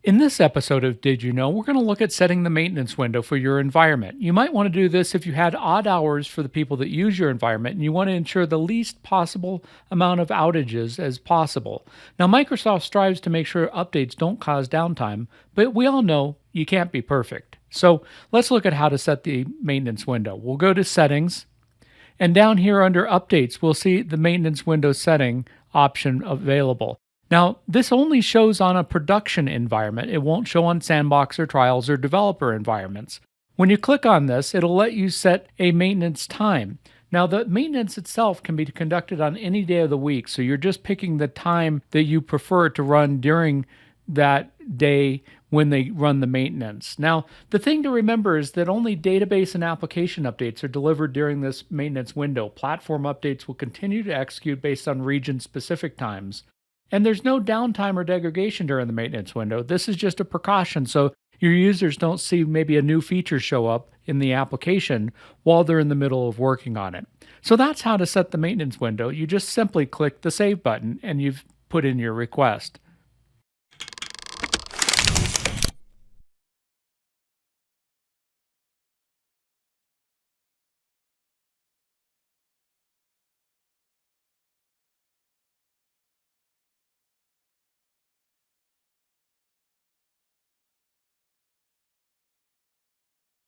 In this episode of Did You Know, we're going to look at setting the maintenance window for your environment. You might want to do this if you had odd hours for the people that use your environment and you want to ensure the least possible amount of outages as possible. Now, Microsoft strives to make sure updates don't cause downtime, but we all know you can't be perfect. So let's look at how to set the maintenance window. We'll go to Settings, and down here under Updates, we'll see the maintenance window setting option available. Now, this only shows on a production environment. It won't show on sandbox or trials or developer environments. When you click on this, it'll let you set a maintenance time. Now, the maintenance itself can be conducted on any day of the week, so you're just picking the time that you prefer to run during that day when they run the maintenance. Now, the thing to remember is that only database and application updates are delivered during this maintenance window. Platform updates will continue to execute based on region-specific times. And there's no downtime or degradation during the maintenance window. This is just a precaution so your users don't see maybe a new feature show up in the application while they're in the middle of working on it. So that's how to set the maintenance window. You just simply click the Save button and you've put in your request.